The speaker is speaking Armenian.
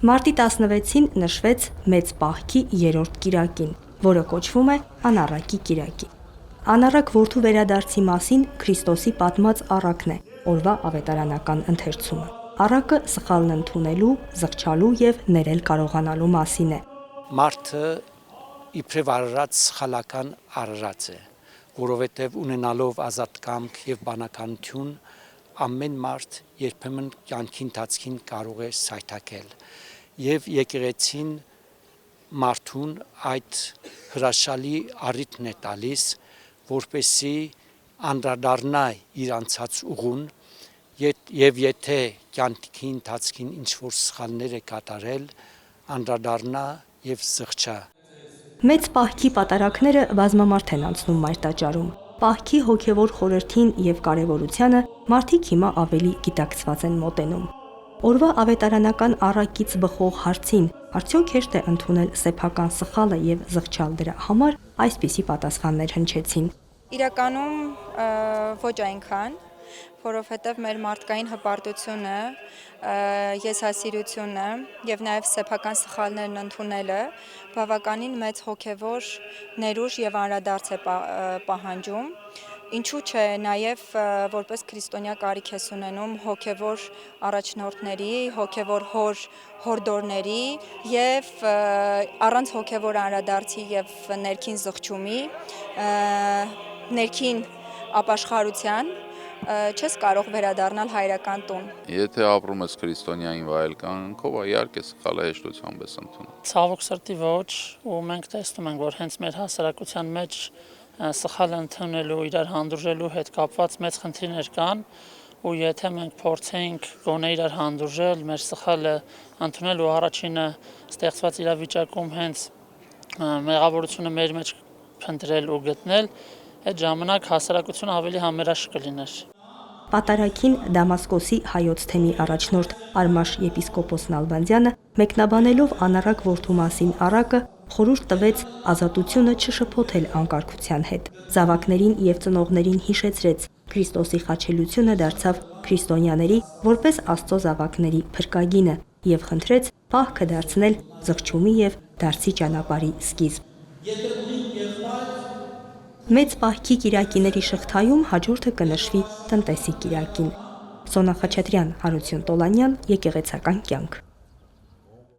Մարտի 16-ին նշվեց Մեծ Պահքի 3-րդ կիրակին, որը կոչվում է Անառակի կիրակի։ Անառակ որդու վերադարձի մասին Քրիստոսի պատմած առակն է, օրվա ավետարանական ընթերցումը։ Առակը սխալն ընդունելու, զղջալու եւ ներել կարողանալու մասին է։ Մարդը իբրև արարած սխալական արարած է, որովհետև ունենալով ազատ կամք եւ բանականություն ամեն մարդ երբեմն կյանքի ընթացքին կարող է սայթաքել եւ եկեղեցին մարդուն այդ հրաշալի առիթն է տալիս, որպեսզի անդրադառնա իր անցած ուղուն եւ եթե կյանքի ընթացքին ինչ որ սխալներ է կատարել, անդրադառնա եւ զղջա։ Մեծ Պահքի պատարակները բազմամարդ են անցնում մայր տաճարում։ Պահքի հոգևոր խորհրդին եւ կարեւորությանը մարդիկ հիմա ավելի գիտակցված են մոտենում։ Օրվա ավետարանական առակից բխող հարցին, արդյոք հեշտ է ընդունել սեփական սխալը եւ զղջալ դրա համար, այսպիսի պատասխաններ հնչեցին։ Իրականում ոչ այնքան, որովհետև մեր մարդկային հպարտությունը, եսասիրությունը եւ նաեւ սեփական սխալներն ընդունելը բավականին մեծ հոգևոր ներուժ եւ անդրադարձ է պահանջում։ Ինչու՞ չէ, նաեւ որպես քրիստոնյա կարիք ես ունենում հոգևոր առաջնորդների, հոգևոր հորդորների եւ առանց հոգևոր անդրադարձի եւ ներքին զղջումի, ներքին ապաշխարության չես կարող վերադառնալ հայրական տուն։ Եթե ապրում ես քրիստոնյային վայել կյանքով, իհարկե սխալը հեշտությամբ ես ընդունում։ Ցավոք սրտի ոչ, ու մենք տեսնում ենք, որ հենց մեր հասարակության մեջ սխալ ընդունելու, իրար հանդուրժելու հետ կապված մեծ խնդիրներ կան, ու եթե մենք փորձենք գոնե իրար հանդուրժել, մեր սխալը ընդունելու առաջինը ստեղծված իրավիճակում հենց մեղավորությունը մեր մեջ փնտրել ու գտնել, այդ ժամանակ հասարակությունը ավելի համերաշխ կլիներ։ Պատարակին Դամասկոսի հայոց թեմի առաջնորդ Արմաշ եպիսկոպոս Նալբանդյանը մեկնաբանելով անառակ որդու մասին առակը խորհուրդ տվեց ազատությունը չշփոթել անկարգության հետ։ Զավակներին եւ ծնողներին հիշեցրեց Քրիստոսի խաչելությունը դարձավ քրիստոնյաների որպես Աստծո զավակների փրկագինը եւ խնդրեց Պահքը դարձնել զղջումի եւ դարձի ճանապարհի սկիզբ։ Մեծ Պահքի կիրակիների շղթայում հաջորդը կնշվի տնտեսի կիրակին։ Սոնա Խաչատրյան, Հարություն Տոլանյան, Եկեղեցական կյանք։